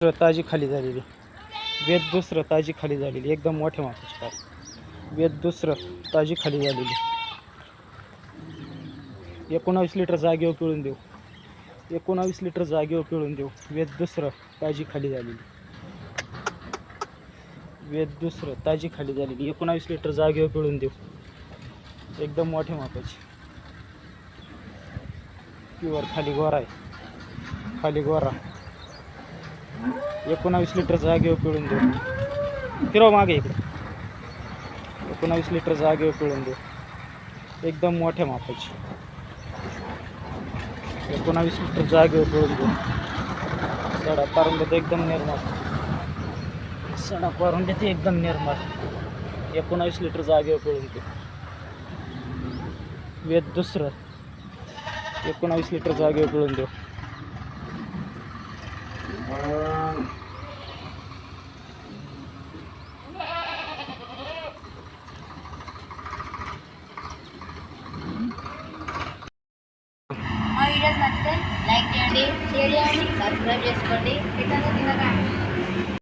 ताजी खाली झालेली वेद दुसरं ताजी खाली झालेली एकदम मोठ्या मापाची पाय. वेद दुसरं ताजी खाली झालेली 19 लिटर जागेवर पिळून देऊ. 19 लिटर जागेवर पिळून देऊ. वेद दुसरं ताजी खाली झालेली. वेद दुसरं ताजी खाली झालेली 19 लिटर जागेवर पिळून देऊ. एकदम मोठ्या मापाची प्युअर खाली गोरा आहे. खाली गोरा 19 लिटर जागेवर पिळून देऊ. फिरव मागे इकडे. 19 लिटर जागेवर पिळून देऊ. एकदम मोठ्या मापाची 19 लिटर जागेवर पिळून देऊ. सडा पारून देते एकदम निर्मळ. सडा पारून देते एकदम निर्मळ 19 लिटर जागेवर पिळून देऊ. वेद दुसरं 19 लिटर जागेवर पिळून देऊ. మా వీడియోస్ నచ్చితే లైక్ చేయండి, షేర్ చేయండి, సబ్స్క్రైబ్ చేసుకోండి. ఇతను తినగా